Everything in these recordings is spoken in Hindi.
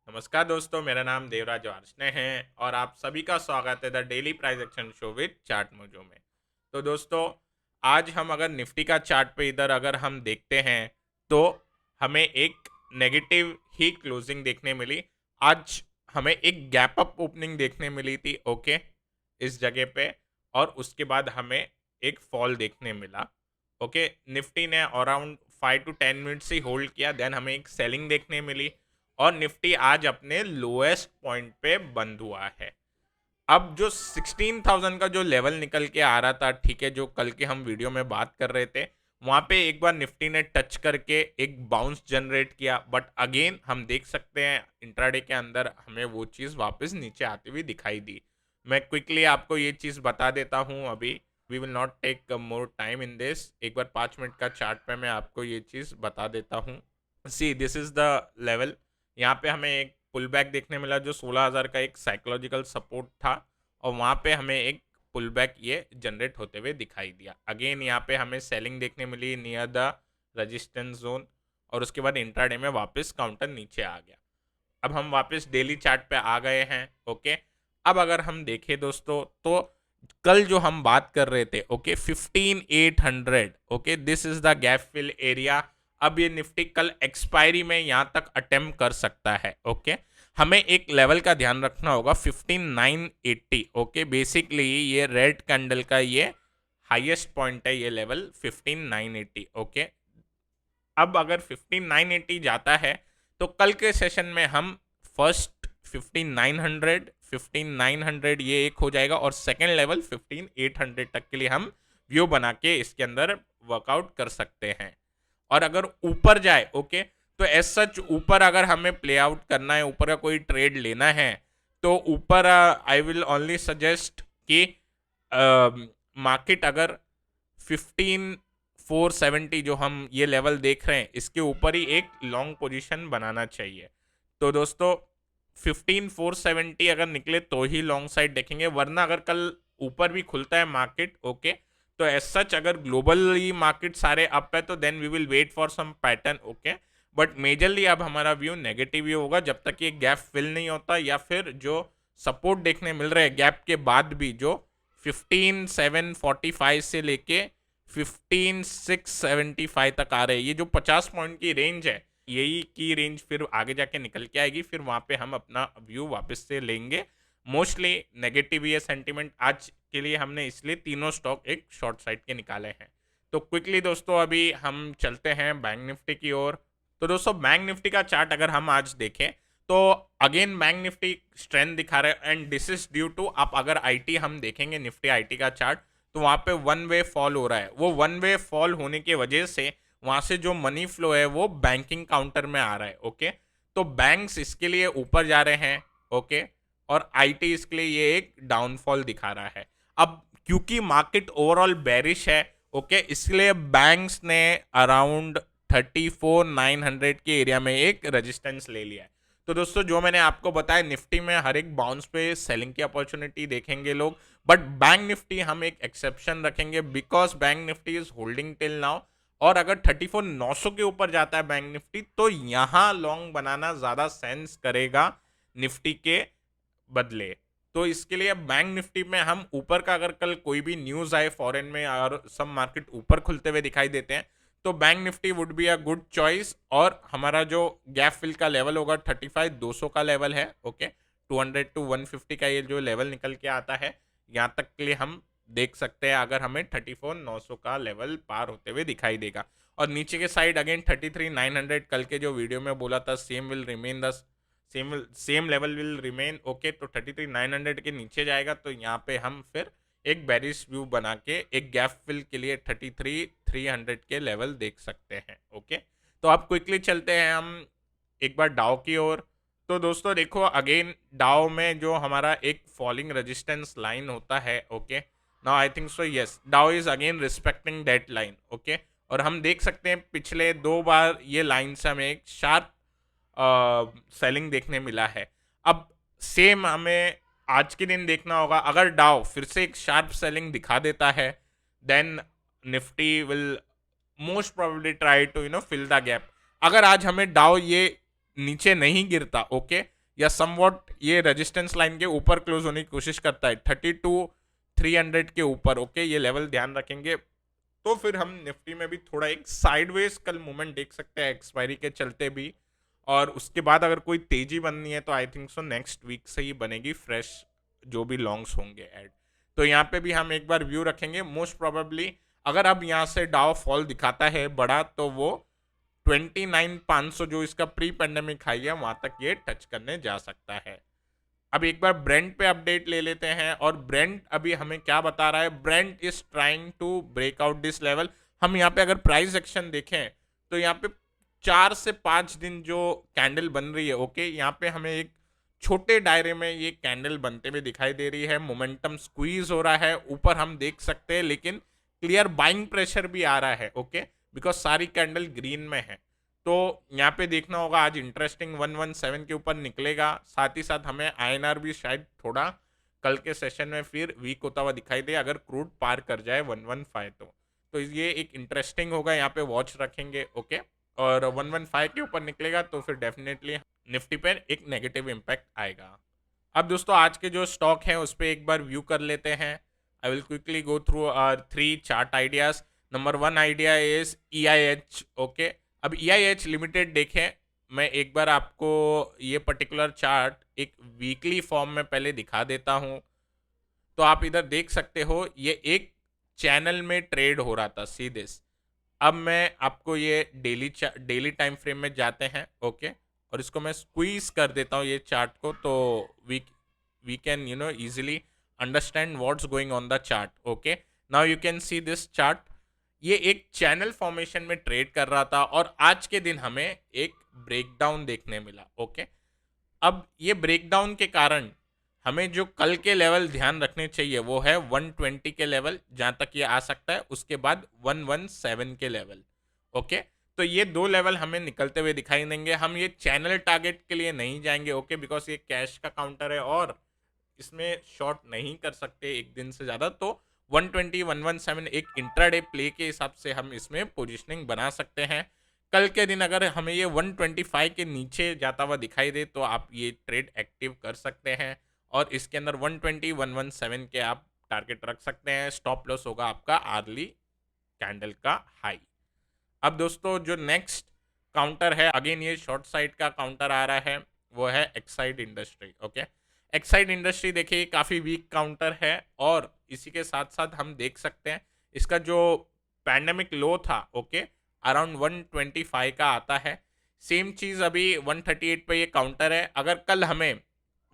नमस्कार दोस्तों, मेरा नाम देवराज वार्ष्णेय है और आप सभी का स्वागत है the daily price action show with chart mojo में। तो दोस्तों, आज हम अगर निफ्टी का चार्ट पे इधर अगर हम देखते हैं तो हमें एक नेगेटिव ही क्लोजिंग देखने मिली। आज हमें एक गैप अप ओपनिंग देखने मिली थी, ओके, इस जगह पे। और उसके बाद हमें एक फॉल देखने मिला। ओके, निफ्टी ने अराउंड 5 to 10 मिनट से होल्ड किया, देन हमें एक सेलिंग देखने मिली और निफ्टी आज अपने लोएस्ट पॉइंट पे बंद हुआ है। अब जो 16,000 का जो लेवल निकल के आ रहा था, ठीक है, जो कल के हम वीडियो में बात कर रहे थे, वहां पे एक बार निफ्टी ने टच करके एक बाउंस जनरेट किया, बट अगेन हम देख सकते हैं इंट्राडे के अंदर हमें वो चीज़ वापस नीचे आती हुई दिखाई दी। मैं क्विकली आपको ये चीज़ बता देता हूँ अभी। We will not take more time in this. एक बार 5 मिनट का चार्ट पे मैं आपको ये चीज़ बता देता हूँ। सी, दिस इज द लेवल। यहाँ पे हमें एक पुल बैक देखने मिला जो 16,000 का एक साइकोलॉजिकल सपोर्ट था, और वहाँ पे हमें एक पुल बैक ये जनरेट होते हुए दिखाई दिया। अगेन यहाँ पे हमें सेलिंग देखने मिली नियर द रेजिस्टेंस जोन, और उसके बाद इंट्राडे में वापस काउंटर नीचे आ गया। अब हम वापस डेली चार्ट पे आ गए हैं, ओके। अब अगर हम देखें दोस्तों, तो कल जो हम बात कर रहे थे, okay, 15,800, okay, this is the gap fill area. अब ये निफ्टी कल एक्सपायरी में यहाँ तक अटेम्प्ट कर सकता है, ओके। हमें एक लेवल का ध्यान रखना होगा, 15,980, ओके। बेसिकली ये रेड कैंडल का ये हाईएस्ट पॉइंट है, ये लेवल 15,980, ओके। अब अगर 15,980 जाता है तो कल के सेशन में हम फर्स्ट 15,900, 15,900 ये एक हो जाएगा, और सेकेंड लेवल 15,800 तक के लिए हम व्यू बना के इसके अंदर वर्कआउट कर सकते हैं। और अगर ऊपर जाए, ओके, तो एज सच ऊपर अगर हमें प्ले आउट करना है, ऊपर का कोई ट्रेड लेना है, तो ऊपर आई विल ओनली सजेस्ट कि मार्केट अगर 15,470 जो हम ये लेवल देख रहे हैं, इसके ऊपर ही एक लॉन्ग पोजीशन बनाना चाहिए। तो दोस्तों, 15,470 अगर निकले तो ही लॉन्ग साइड देखेंगे, वरना अगर कल ऊपर भी खुलता है मार्केट, ओके, तो एज सच अगर ग्लोबली मार्केट सारे अप है तो then we will wait for some pattern, okay. But majorly अब हमारा व्यू नेगेटिव ही होगा जब तक ये गैप फिल नहीं होता, या फिर जो सपोर्ट देखने मिल रहे हैं गैप के बाद भी, जो 15,745 से लेके 15,675 तक आ रहे हैं, ये जो 50 पॉइंट की रेंज है, यही की रेंज फिर आगे जाके निकल के आएगी, फिर वहां पे हम अपना व्यू वापस से लेंगे। मोस्टली नेगेटिव ये सेंटीमेंट आज के लिए हमने इसलिए तीनों स्टॉक एक शॉर्ट साइड के निकाले हैं। तो क्विकली दोस्तों अभी हम चलते हैं बैंक निफ्टी की ओर। तो दोस्तों, बैंक निफ्टी का चार्ट अगर हम आज देखें तो अगेन बैंक निफ्टी स्ट्रेंथ दिखा रहे हैं, and this is due to, आप अगर आईटी हम देखेंगे निफ्टी आईटी का चार्ट, तो वहां पे वन वे फॉल हो रहा है। वो वन वे फॉल होने की वजह से वहां से जो मनी फ्लो है वो बैंकिंग काउंटर में आ रहा है, ओके। तो बैंक्स इसके लिए ऊपर जा रहे हैं, ओके, और आईटी इसके लिए ये एक डाउनफॉल दिखा रहा है। अब क्योंकि मार्केट ओवरऑल बेरिश है, ओके, इसलिए बैंक्स ने अराउंड 34,900 के एरिया में एक रेजिस्टेंस ले लिया है। तो दोस्तों, जो मैंने आपको बताया, निफ्टी में हर एक बाउंस पे सेलिंग की अपॉर्चुनिटी देखेंगे लोग, बट बैंक निफ्टी हम एक एक्सेप्शन रखेंगे, because bank Nifty is holding till now. और अगर 34,900 के ऊपर जाता है बैंक निफ्टी, तो यहां लॉन्ग बनाना ज्यादा सेंस करेगा निफ्टी के बदले। तो इसके लिए बैंक निफ्टी में हम ऊपर का, अगर कल कोई भी न्यूज आए फॉरेन में और सब मार्केट ऊपर खुलते हुए दिखाई देते हैं, तो bank Nifty would be a good choice. और हमारा जो गैप फिल का लेवल होगा 35,200 का लेवल है, ओके, 200 to 150 का ये जो लेवल निकल के आता है, यहाँ तक के लिए हम देख सकते हैं अगर हमें 34,900 का लेवल पार होते हुए दिखाई देगा। और नीचे के साइड अगेन 33,900, कल के जो वीडियो में बोला था same will remain the same level will remain, okay. तो 33,900 के नीचे जाएगा तो यहाँ पे हम फिर एक बेरिश व्यू बना के एक गैप फिल के लिए 33,300 के लेवल देख सकते हैं, ओके। तो अब क्विकली चलते हैं हम एक बार डाउ की ओर। तो दोस्तों देखो, अगेन डाउ में जो हमारा एक फॉलिंग रेजिस्टेंस लाइन होता है, okay, now I think so yes Dow is again respecting that line, okay. और हम देख सकते हैं पिछले 2 बार ये लाइन से हमें एक शार्प सेलिंग देखने मिला है। अब सेम हमें आज के दिन देखना होगा, अगर डाउ फिर से एक शार्प सेलिंग दिखा देता है, then Nifty will most probably try to fill the gap. अगर आज हमें डाउ ये नीचे नहीं गिरता, ओके, या समवॉट ये रेजिस्टेंस लाइन के ऊपर क्लोज होने की कोशिश करता है 32,300 के ऊपर, ओके, ये लेवल ध्यान रखेंगे, तो फिर हम निफ्टी में भी थोड़ा एक साइडवेज कल मूवमेंट देख सकते हैं एक्सपायरी के चलते भी। और उसके बाद अगर कोई तेजी बननी है तो I think so next week से ही बनेगी फ्रेश जो भी लॉन्ग्स होंगे ऐड। तो यहाँ पे भी हम एक बार व्यू रखेंगे। मोस्ट प्रोबेबली अगर अब यहाँ से डाउ फॉल दिखाता है बड़ा, तो वो 29,500 जो इसका प्री पेंडेमिक हाई है वहां तक ये टच करने जा सकता है। अब एक बार ब्रेंट पे अपडेट ले लेते हैं, और ब्रेंट अभी हमें क्या बता रहा है, Brent is trying to break out this level. हम यहाँ पे अगर प्राइस एक्शन देखें तो यहाँ पे 4 से 5 दिन जो कैंडल बन रही है, ओके, यहाँ पे हमें एक छोटे दायरे में ये कैंडल बनते हुए दिखाई दे रही है, मोमेंटम स्क्वीज हो रहा है, ऊपर हम देख सकते हैं, लेकिन क्लियर बाइंग प्रेशर भी आ रहा है, ओके, बिकॉज सारी कैंडल ग्रीन में है। तो यहाँ पे देखना होगा आज इंटरेस्टिंग 117 के ऊपर निकलेगा, साथ ही साथ हमें आईएनआर भी शायद थोड़ा कल के सेशन में फिर वीक होता हुआ दिखाई दे अगर क्रूड पार कर जाए 115 तो ये एक इंटरेस्टिंग होगा, यहाँ पे वॉच रखेंगे, ओके। और 115 के ऊपर निकलेगा तो फिर डेफिनेटली निफ्टी पर एक नेगेटिव इम्पैक्ट आएगा। अब दोस्तों आज के जो स्टॉक हैं उस पर एक बार व्यू कर लेते हैं। I will quickly go through 3 chart ideas. Number 1 idea is EIH, okay. अब EIH लिमिटेड देखें, मैं एक बार आपको ये पर्टिकुलर चार्ट एक वीकली फॉर्म में पहले दिखा देता हूँ। तो आप इधर देख सकते हो ये एक चैनल में ट्रेड हो रहा था सीधे। अब मैं आपको ये डेली टाइम फ्रेम में जाते हैं, ओके, और इसको मैं स्क्वीज कर देता हूँ ये चार्ट को, तो we can easily understand what's going on the chart, okay. Now you can see this chart, ये एक चैनल फॉर्मेशन में ट्रेड कर रहा था और आज के दिन हमें एक ब्रेकडाउन देखने मिला, ओके। अब ये ब्रेकडाउन के कारण हमें जो कल के लेवल ध्यान रखने चाहिए वो है 120 के लेवल, जहां तक ये आ सकता है, उसके बाद 117 के लेवल, ओके। तो ये 2 लेवल हमें निकलते हुए दिखाई देंगे। हम ये चैनल टारगेट के लिए नहीं जाएंगे, ओके, बिकॉज ये कैश का काउंटर है और इसमें शॉर्ट नहीं कर सकते एक दिन से ज़्यादा। तो 120 117 एक इंट्राडे प्ले के हिसाब से हम इसमें पोजिशनिंग बना सकते हैं। कल के दिन अगर हमें ये 125 के नीचे जाता हुआ दिखाई दे तो आप ये ट्रेड एक्टिव कर सकते हैं, और इसके अंदर 120 117 के आप टारगेट रख सकते हैं। स्टॉप लॉस होगा आपका आर्ली कैंडल का हाई। अब दोस्तों जो नेक्स्ट काउंटर है, अगेन ये शॉर्ट साइड का काउंटर आ रहा है, वो है Exide industry, okay. Exide industry देखिए काफ़ी वीक काउंटर है, और इसी के साथ साथ हम देख सकते हैं इसका जो पैंडेमिक लो था, ओके, अराउंड 125 का आता है। सेम चीज़ अभी 138 पे ये काउंटर है। अगर कल हमें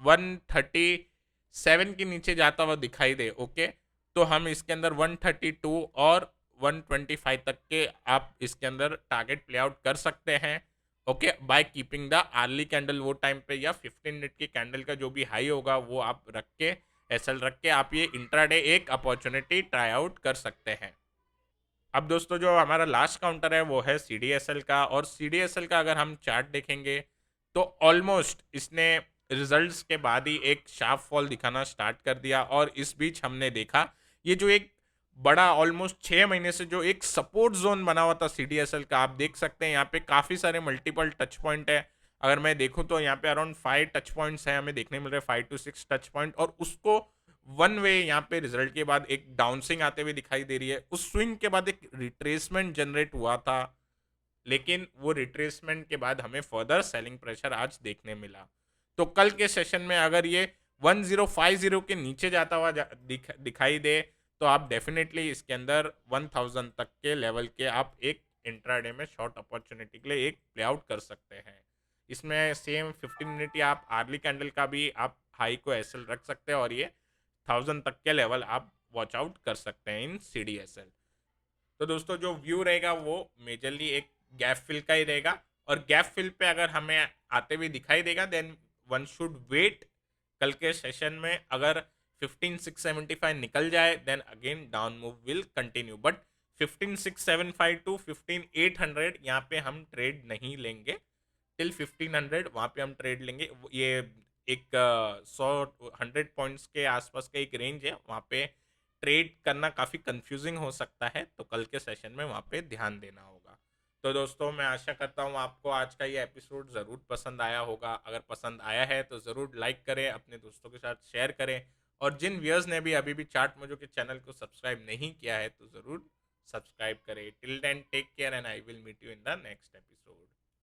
137 के नीचे जाता हुआ दिखाई दे, ओके, तो हम इसके अंदर 132 और 125 तक के आप इसके अंदर टारगेट प्ले आउट कर सकते हैं, okay, by keeping the early candle वो टाइम पे, या 15 मिनट की कैंडल का जो भी हाई होगा वो आप रख के एसएल रख के आप ये इंट्राडे एक अपॉर्चुनिटी ट्राई आउट कर सकते हैं। अब दोस्तों जो हमारा लास्ट काउंटर है वो है CDSL का, और CDSL का अगर हम चार्ट देखेंगे तो ऑलमोस्ट इसने रिजल्ट्स के बाद ही एक शार्प फॉल दिखाना स्टार्ट कर दिया, और इस बीच हमने देखा ये जो एक बड़ा ऑलमोस्ट 6 महीने से जो एक सपोर्ट जोन बना हुआ था CDSL का, आप देख सकते हैं यहाँ पे काफ़ी सारे मल्टीपल टच पॉइंट है। अगर मैं देखूँ तो यहाँ पे अराउंड 5 टच पॉइंट्स हैं हमें देखने मिल रहे हैं, 5 to 6 टच पॉइंट, और उसको वन वे यहाँ पे रिजल्ट के बाद एक डाउनसिंग आते हुए दिखाई दे रही है। उस स्विंग के बाद एक रिट्रेसमेंट जनरेट हुआ था, लेकिन वो रिट्रेसमेंट के बाद हमें फर्दर सेलिंग प्रेशर आज देखने मिला। तो कल के सेशन में अगर ये 1050 के नीचे जाता हुआ दिखाई दे तो आप डेफिनेटली इसके अंदर 1000 तक के लेवल के आप एक इंट्राडे में शॉर्ट अपॉर्चुनिटी के लिए एक प्ले आउट कर सकते हैं। इसमें सेम 15 मिनट या आप आर्ली कैंडल का भी आप हाई को एसएल रख सकते हैं, और ये 1000 तक के लेवल आप वॉच आउट कर सकते हैं इन CDSL। तो दोस्तों जो व्यू रहेगा वो मेजरली एक गैप फिल का ही रहेगा, और गैप फिल पे अगर हमें आते हुए दिखाई देगा देन वन शुड वेट। कल के सेशन में अगर 15675 निकल जाए then again down move will continue, but 15675 to 15800 यहाँ पे हम ट्रेड नहीं लेंगे। टिल 1500 वहाँ पे हम ट्रेड लेंगे। ये एक 100 पॉइंट्स के आसपास का एक रेंज है, वहाँ पे ट्रेड करना काफ़ी कंफ्यूजिंग हो सकता है, तो कल के सेशन में वहाँ पे ध्यान देना होगा। तो दोस्तों मैं आशा करता हूँ आपको आज का ये एपिसोड ज़रूर पसंद आया होगा। अगर पसंद आया है तो ज़रूर लाइक करें, अपने दोस्तों के साथ शेयर करें, और जिन व्यूअर्स ने भी अभी भी चाट मोजो के चैनल को सब्सक्राइब नहीं किया है तो ज़रूर सब्सक्राइब करें। Till then take care and I will meet you in the next episode.